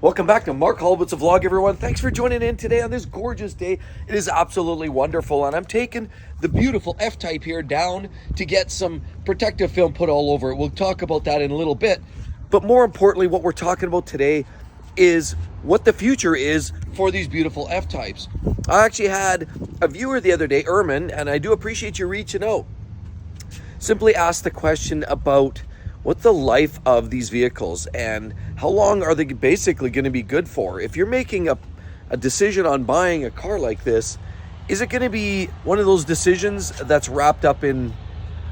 Welcome back to Mark Holbit's vlog, everyone. Thanks for joining in today on this gorgeous day. It is absolutely wonderful, and I'm taking the beautiful F-Type here down to get some protective film put all over it. We'll talk about that in a little bit, but more importantly, what we're talking about today is what the future is for these beautiful F-Types. I actually had a viewer the other day, Ermin, and I do appreciate you reaching out. Simply asked the question about what the life of these vehicles and how long are they basically going to be good for. If you're making a decision on buying a car like this, is it going to be one of those decisions that's wrapped up in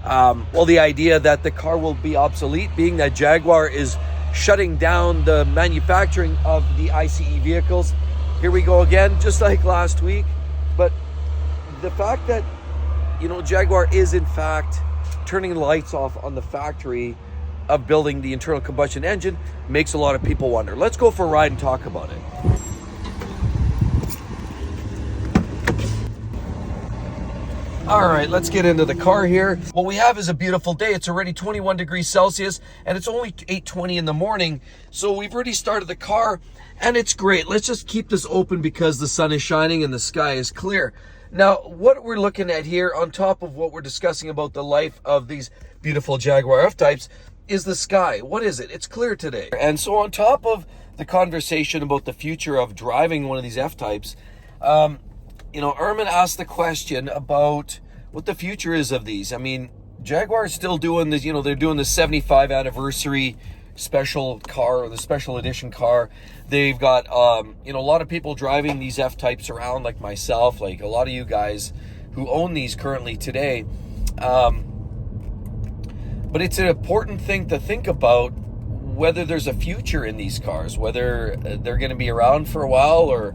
the idea that the car will be obsolete, being that Jaguar is shutting down the manufacturing of the ICE vehicles? Here we go again, just like last week. But the fact that, Jaguar is in fact turning the lights off on the factory of building the internal combustion engine makes a lot of people wonder. Let's go for a ride and talk about it. All right, let's get into the car here. What we have is a beautiful day. It's already 21 degrees Celsius and it's only 8:20 in the morning. So we've already started the car and it's great. Let's just keep this open because the sun is shining and the sky is clear. Now, what we're looking at here on top of what we're discussing about the life of these beautiful Jaguar F-Types is the sky. What is it? It's clear today. And so on top of the conversation about the future of driving one of these F-Types, Ermin asked the question about what the future is of these. I mean, Jaguar is still doing this, they're doing the 75 anniversary special car, or the special edition car. They've got, a lot of people driving these F-Types around, like myself, like a lot of you guys who own these currently today. But it's an important thing to think about whether there's a future in these cars, whether they're going to be around for a while, or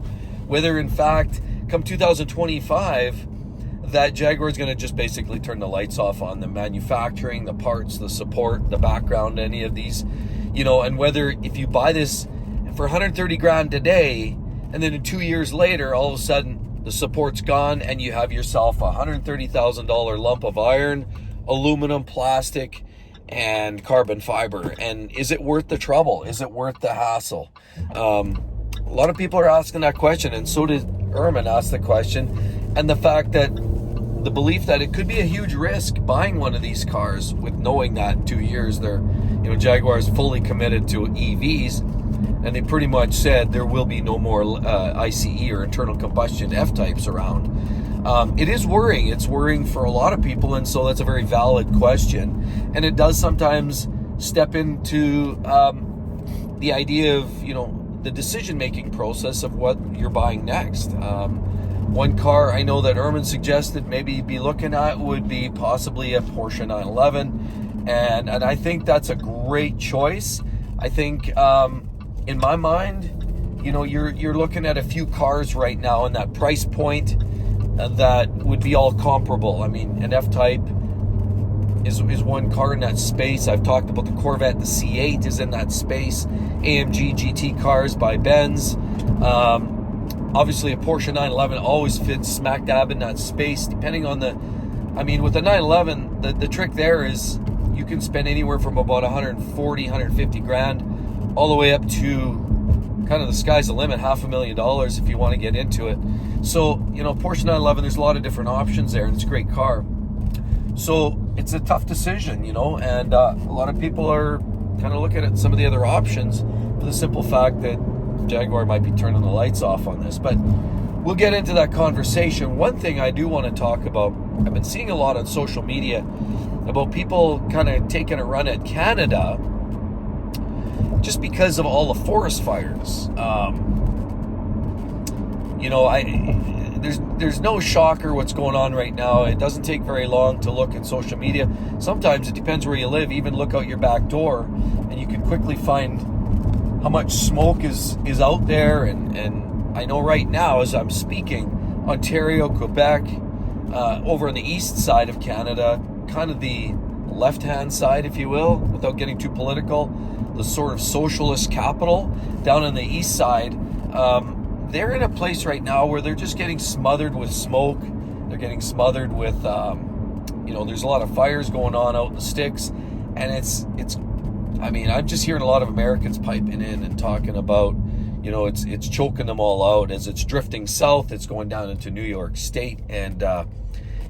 whether, in fact, come 2025, that Jaguar is going to just basically turn the lights off on the manufacturing, the parts, the support, the background, any of these, and whether if you buy this for 130 grand today, and then 2 years later, all of a sudden the support's gone and you have yourself a $130,000 lump of iron, aluminum, plastic, and carbon fiber. And is it worth the trouble? Is it worth the hassle? A lot of people are asking that question, and so did Ermin ask the question. And the fact that the belief that it could be a huge risk buying one of these cars, with knowing that in 2 years Jaguar is fully committed to EVs, and they pretty much said there will be no more ICE or internal combustion F-Types around. It is worrying. It's worrying for a lot of people, and so that's a very valid question. And it does sometimes step into the idea of, the decision-making process of what you're buying next. One car I know that Ermin suggested maybe be looking at would be possibly a Porsche 911, and I think that's a great choice. I think, in my mind, you're looking at a few cars right now in that price point that would be all comparable. I mean, an F-Type is one car in that space. I've talked about the Corvette. The C8 is in that space. AMG GT cars by Benz. Obviously, a Porsche 911 always fits smack dab in that space, depending on with the 911, the trick there is you can spend anywhere from about 140, 150 grand, all the way up to kind of the sky's the limit, $500,000 if you want to get into it. So, Porsche 911, there's a lot of different options there, and it's a great car. So it's a tough decision, and a lot of people are kind of looking at some of the other options for the simple fact that Jaguar might be turning the lights off on this. But we'll get into that conversation. One thing I do want to talk about, I've been seeing a lot on social media about people kind of taking a run at Canada just because of all the forest fires. There's no shocker what's going on right now. It doesn't take very long to look at social media. Sometimes it depends where you live. Even look out your back door and you can quickly find how much smoke is out there. And I know right now as I'm speaking, Ontario, Quebec, over on the east side of Canada, kind of the left-hand side, if you will, without getting too political, the sort of socialist capital down on the east side, they're in a place right now where they're just getting smothered with smoke. They're getting smothered with, there's a lot of fires going on out in the sticks, and I'm just hearing a lot of Americans piping in and talking about, it's choking them all out. As it's drifting south, it's going down into New York State, and a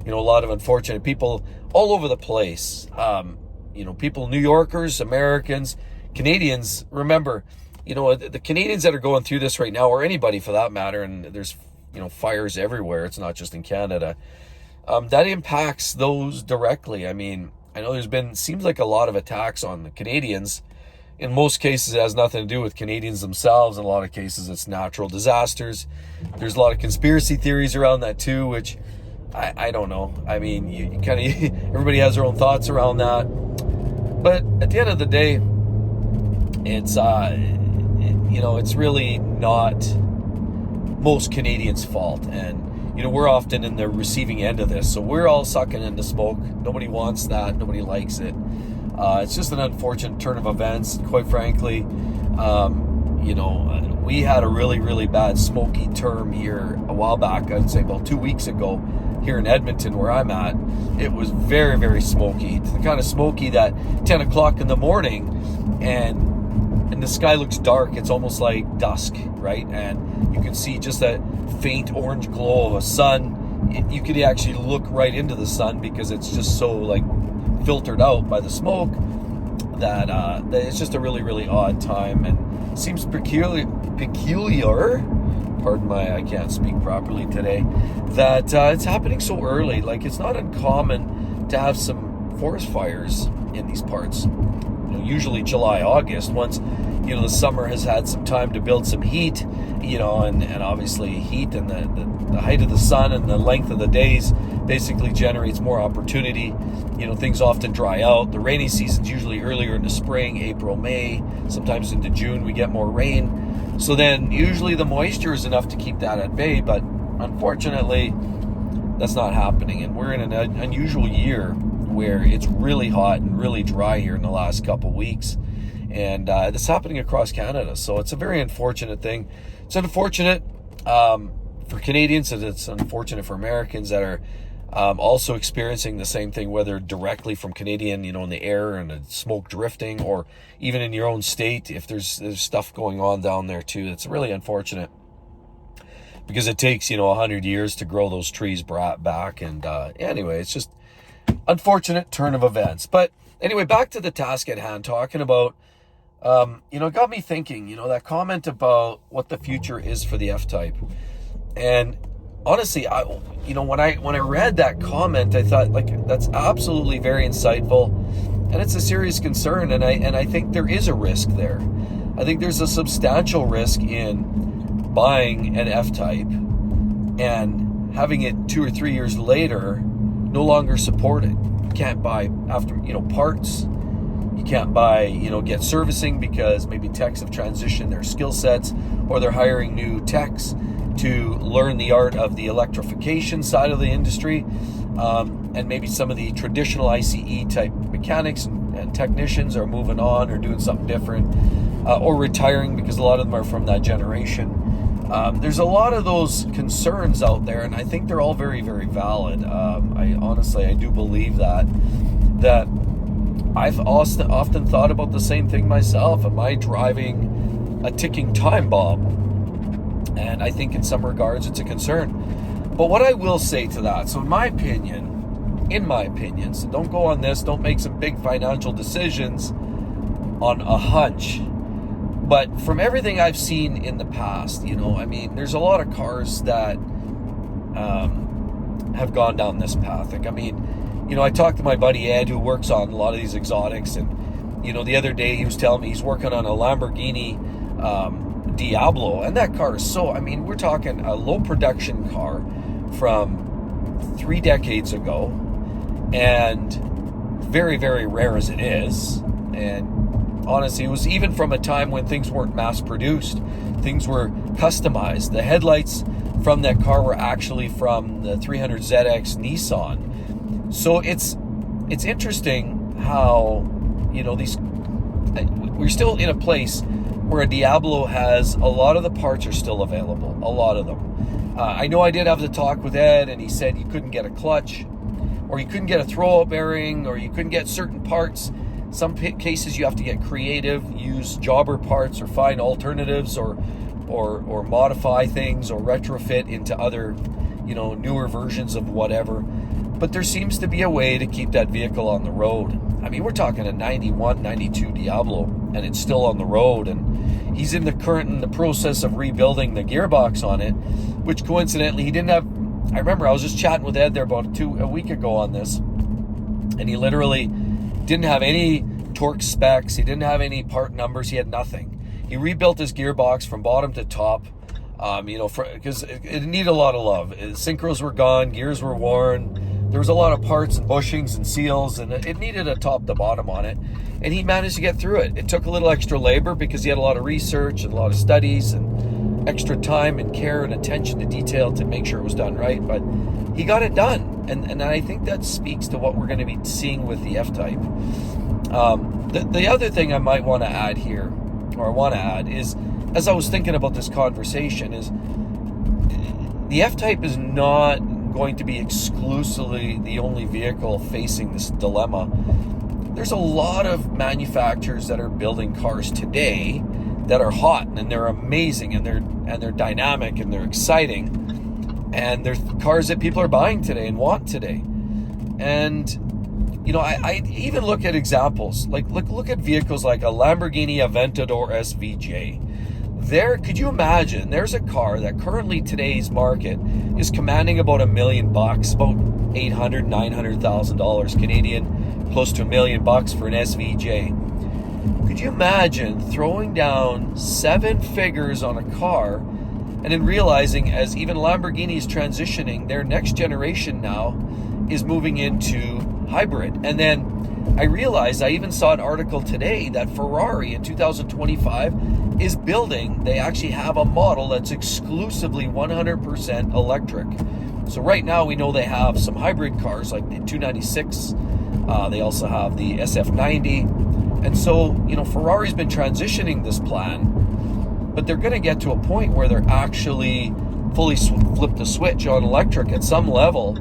lot of unfortunate people all over the place. People, New Yorkers, Americans, Canadians. Remember, the Canadians that are going through this right now, or anybody for that matter, and there's fires everywhere. It's not just in Canada. That impacts those directly. I mean, I know seems like a lot of attacks on the Canadians. In most cases, it has nothing to do with Canadians themselves. In a lot of cases, it's natural disasters. There's a lot of conspiracy theories around that too, which I don't know. I mean, you kind of everybody has their own thoughts around that. But at the end of the day, it's it's really not most Canadians' fault, and we're often in the receiving end of this, so we're all sucking in the smoke. Nobody wants that. Nobody likes it. It's just an unfortunate turn of events. Quite frankly, we had a really, really bad smoky term here a while back. I'd say about 2 weeks ago here in Edmonton, where I'm at. It was very, very smoky. It's the kind of smoky that 10 o'clock in the morning and the sky looks dark. It's almost like dusk, right? And you can see just that faint orange glow of a sun. You could actually look right into the sun because it's just so filtered out by the smoke that it's just a really, really odd time, and seems peculiar. Pardon I can't speak properly today. That it's happening so early. It's not uncommon to have some forest fires in these parts. Usually July, August, once the summer has had some time to build some heat, and obviously heat and the height of the sun and the length of the days basically generates more opportunity. Things often dry out. The rainy season's usually earlier in the spring, April, May, sometimes into June we get more rain. So then usually the moisture is enough to keep that at bay, but unfortunately that's not happening, and we're in an unusual year where it's really hot and really dry here in the last couple weeks, and it's happening across Canada. So it's a very unfortunate thing. It's unfortunate for Canadians, and it's unfortunate for Americans that are also experiencing the same thing, whether directly from Canadian, in the air and the smoke drifting, or even in your own state, if there's stuff going on down there too. It's really unfortunate because it takes 100 years to grow those trees back, and anyway, it's just unfortunate turn of events. But anyway, back to the task at hand, talking about it got me thinking, that comment about what the future is for the FType. And honestly, when I read that comment, I thought that's absolutely very insightful, and it's a serious concern, and I think there is a risk there. I think there's a substantial risk in buying an FType and having it 2 or 3 years later no longer support it. You can't buy after parts. You can't buy get servicing because maybe techs have transitioned their skill sets, or they're hiring new techs to learn the art of the electrification side of the industry, and maybe some of the traditional ICE type mechanics and technicians are moving on or doing something different, or retiring because a lot of them are from that generation. There's a lot of those concerns out there, and I think they're all very, very valid. I do believe that I've often thought about the same thing myself. Am I driving a ticking time bomb? And I think in some regards it's a concern. But what I will say to that, so in my opinion, so don't go on this, don't make some big financial decisions on a hunch. But from everything I've seen in the past, there's a lot of cars that have gone down this path. I talked to my buddy Ed, who works on a lot of these exotics, and the other day he was telling me he's working on a Lamborghini Diablo, and that car is we're talking a low production car from 3 decades ago, and very, very rare as it is. And honestly, it was even from a time when things weren't mass produced, things were customized. The headlights from that car were actually from the 300ZX Nissan. So it's interesting how we're still in a place where a Diablo has a lot of the parts are still available, a lot of them. I know I did have the talk with Ed, and he said you couldn't get a clutch, or you couldn't get a throwout bearing, or you couldn't get certain parts. Some cases you have to get creative, use jobber parts or find alternatives, or or modify things or retrofit into other, newer versions of whatever. But there seems to be a way to keep that vehicle on the road. I mean, we're talking a 91, 92 Diablo, and it's still on the road. And he's in the process of rebuilding the gearbox on it, which coincidentally he didn't have. I remember I was just chatting with Ed there about a week ago on this, and he literally didn't have any torque specs. He didn't have any part numbers. He had nothing. He rebuilt his gearbox from bottom to top, because it needed a lot of love. Synchros were gone, gears were worn. There was a lot of parts and bushings and seals, and it needed a top to bottom on it. And he managed to get through it. It took a little extra labor because he had a lot of research and a lot of studies and extra time and care and attention to detail to make sure it was done right. But he got it done. And I think that speaks to what we're going to be seeing with the F-Type. The other thing I might want to add here, or I want to add, is, as I was thinking about this conversation, is the F-Type is not going to be exclusively the only vehicle facing this dilemma. There's a lot of manufacturers that are building cars today that are hot and they're amazing and they're dynamic and they're exciting, and they're cars that people are buying today and want today. And I even look at examples like look at vehicles like a Lamborghini Aventador SVJ. Could you imagine? There's a car that currently today's market is commanding about $1 million, about $900,000 Canadian, close to $1 million for an SVJ. Could you imagine throwing down 7 figures on a car and then realizing, as even Lamborghini is transitioning, their next generation now is moving into hybrid? And then I realized, I even saw an article today that Ferrari in 2025 is building, they actually have a model that's exclusively 100% electric. So right now we know they have some hybrid cars like the 296, they also have the SF90. And so, Ferrari's been transitioning this plan, but they're going to get to a point where they're actually fully flip the switch on electric at some level.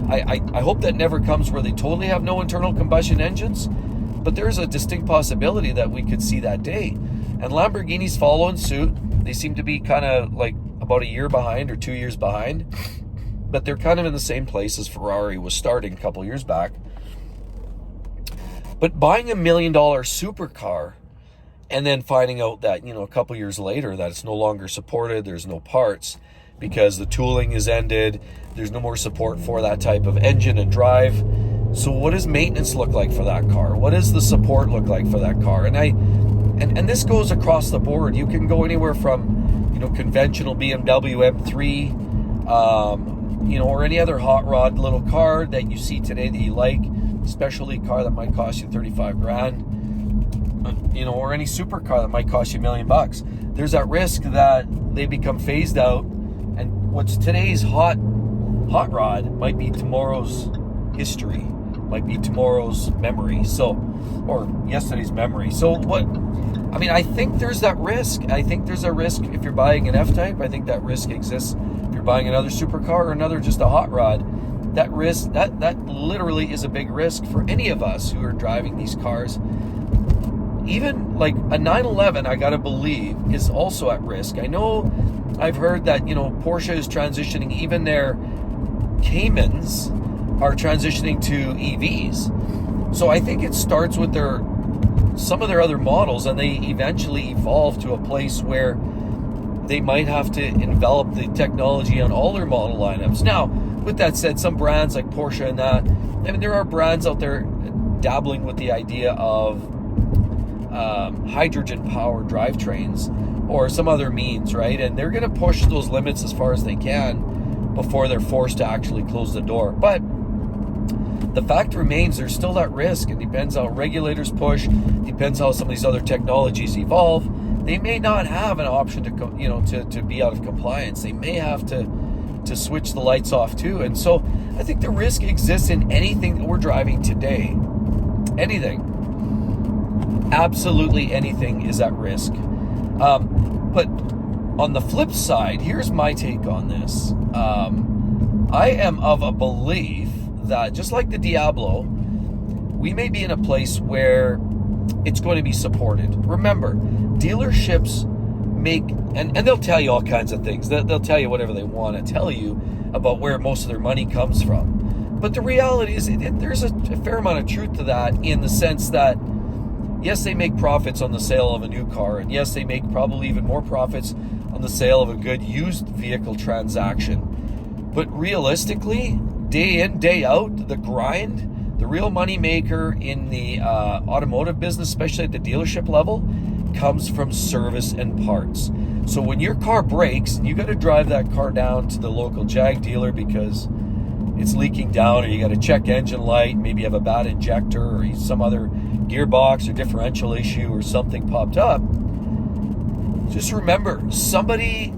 I hope that never comes where they totally have no internal combustion engines, but there's a distinct possibility that we could see that day. And Lamborghini's following suit. They seem to be kind of like about a year behind or 2 years behind, but they're kind of in the same place as Ferrari was starting a couple years back. But buying $1 million supercar and then finding out that, a couple years later that it's no longer supported, there's no parts because the tooling is ended, there's no more support for that type of engine and drive. So what does maintenance look like for that car? What does the support look like for that car? And this goes across the board. You can go anywhere from, conventional BMW M3, or any other hot rod little car that you see today that you like, specialty car that might cost you 35 grand, or any supercar that might cost you $1 million. There's that risk that they become phased out, and what's today's hot rod might be tomorrow's history, might be tomorrow's memory. Or yesterday's memory. I think there's that risk. I think there's a risk if you're buying an F-Type. I think that risk exists if you're buying another supercar or just a hot rod. That risk, that literally is a big risk for any of us who are driving these cars. Even like a 911, I gotta believe, is also at risk. I know I've heard that, Porsche is transitioning, even their Caymans are transitioning to EVs. So I think it starts with some of their other models, and they eventually evolve to a place where they might have to envelop the technology on all their model lineups. Now, with that said, some brands like Porsche and that, there are brands out there dabbling with the idea of hydrogen-powered drivetrains or some other means, right? And they're going to push those limits as far as they can before they're forced to actually close the door. But the fact remains, there's still that risk. It depends how regulators push, depends how some of these other technologies evolve. They may not have an option to be out of compliance. They may have to switch the lights off too. And so I think the risk exists in anything that we're driving today. Anything. Absolutely anything is at risk. But on the flip side, here's my take on this. I am of a belief that just like the Diablo, we may be in a place where it's going to be supported. Remember, dealerships make, and they'll tell you all kinds of things. They'll tell you whatever they want to tell you about where most of their money comes from. But the reality is there's a fair amount of truth to that, in the sense that, yes, they make profits on the sale of a new car, and yes, they make probably even more profits on the sale of a good used vehicle transaction. But realistically, day in, day out, the grind, the real money maker in the automotive business, especially at the dealership level, comes from service and parts. So when your car breaks, you got to drive that car down to the local Jag dealer because it's leaking down, or you got to check engine light, maybe you have a bad injector or some other gearbox or differential issue or something popped up. Just remember, somebody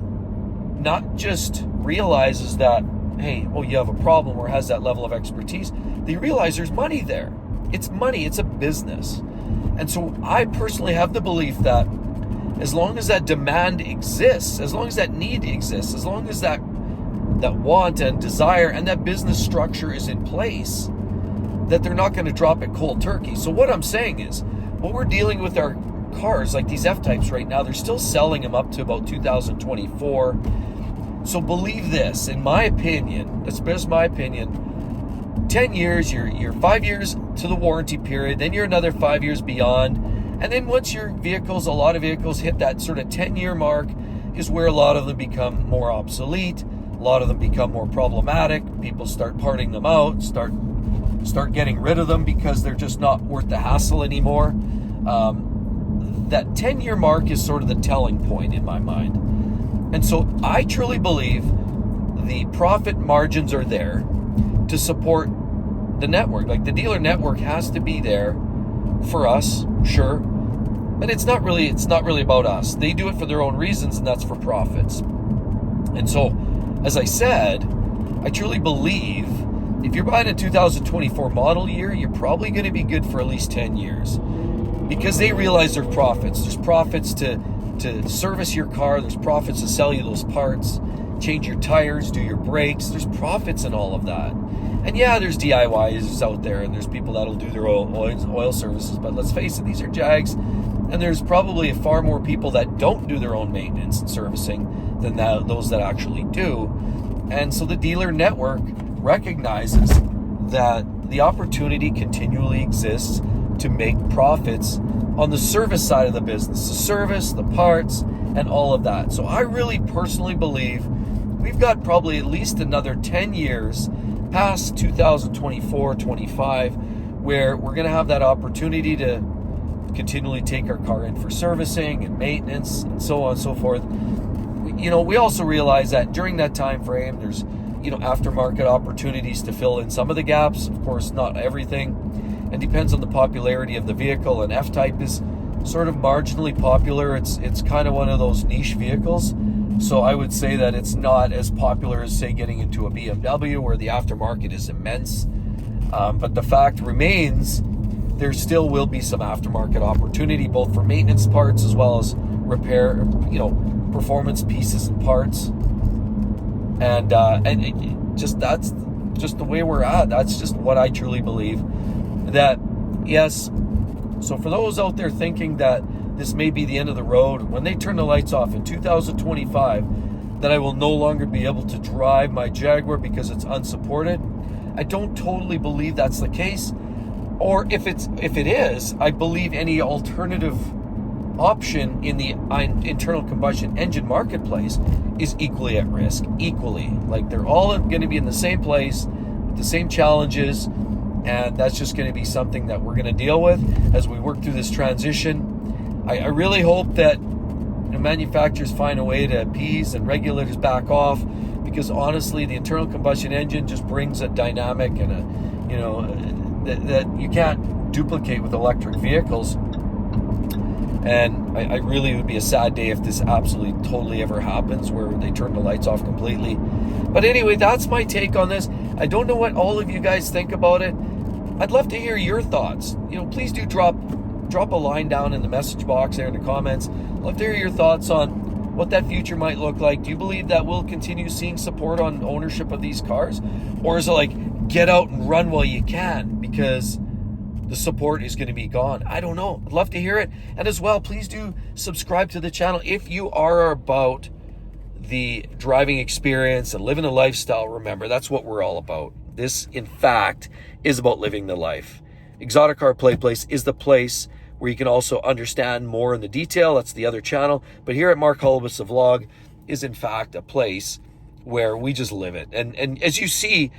not just realizes that, hey, oh, you have a problem, or has that level of expertise. They realize there's money there. It's money, it's a business. And so I personally have the belief that as long as that demand exists, as long as that need exists, as long as that want and desire and that business structure is in place, that they're not going to drop it cold turkey. So what I'm saying is, what we're dealing with our cars, like these F-types right now, they're still selling them up to about 2024. So believe this, in my opinion, that's just my opinion, 10 years, you're 5 years to the warranty period, then you're another 5 years beyond, and then once your vehicles, a lot of vehicles hit that sort of 10-year mark, is where a lot of them become more obsolete, a lot of them become more problematic, people start parting them out, start getting rid of them because they're just not worth the hassle anymore. That 10-year mark is sort of the telling point in my mind. And so I truly believe the profit margins are there to support the network. Like, the dealer network has to be there for us, sure, but it's not really about us. They do it for their own reasons, and that's for profits. And so, as I said, I truly believe if you're buying a 2024 model year, you're probably going to be good for at least 10 years, because they realize there's profits. There's profits to service your car. There's profits to sell you those parts, change your tires, do your brakes. There's profits in all of that. And yeah, there's DIYs out there, and there's people that'll do their oil services. But let's face it, these are Jags, and there's probably far more people that don't do their own maintenance and servicing than those that actually do. And so the dealer network recognizes that the opportunity continually exists to make profits on the service side of the business, the service, the parts, and all of that. So I really personally believe we've got probably at least another 10 years past 2024, 25, where we're going to have that opportunity to continually take our car in for servicing and maintenance and so on and so forth. You know, we also realize that during that time frame, there's, you know, aftermarket opportunities to fill in some of the gaps. Of course, not everything. It depends on the popularity of the vehicle, and F-Type is sort of marginally popular. It's kind of one of those niche vehicles. So I would say that it's not as popular as, say, getting into a BMW, where the aftermarket is immense. But the fact remains, there still will be some aftermarket opportunity, both for maintenance parts as well as repair, you know, performance pieces and parts. And that's just the way we're at. That's just what I truly believe. That, yes, so for those out there thinking that this may be the end of the road, when they turn the lights off in 2025, that I will no longer be able to drive my Jaguar because it's unsupported, I don't totally believe that's the case. Or if it is, I believe any alternative option in the internal combustion engine marketplace is equally at risk. Equally. Like, they're all going to be in the same place with the same challenges, and that's just going to be something that we're going to deal with as we work through this transition. I really hope that, you know, manufacturers find a way to appease and regulators back off, because honestly, the internal combustion engine just brings a dynamic and a, you know, that you can't duplicate with electric vehicles. And I really would be a sad day if this absolutely totally ever happens, where they turn the lights off completely. But anyway, that's my take on this. I don't know what all of you guys think about it. I'd love to hear your thoughts. You know, please do drop a line down in the message box there in the comments. I'd love to hear your thoughts on what that future might look like. Do you believe that we'll continue seeing support on ownership of these cars? Or is it like, get out and run while you can? Because the support is going to be gone. I don't know. I'd love to hear it. And as well, please do subscribe to the channel if you are about the driving experience and living a lifestyle. Remember, that's what we're all about. This, in fact, is about living the life. Exotic Car Play Place is the place where you can also understand more in the detail. That's the other channel. But here at Mark Holubus, the vlog is in fact a place where we just live it. And as you see,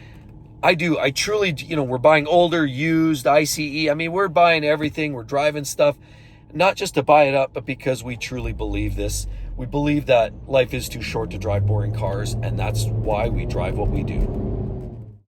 I truly, we're buying older, used, ICE. I mean, we're buying everything. We're driving stuff, not just to buy it up, but because we truly believe this. We believe that life is too short to drive boring cars, and that's why we drive what we do.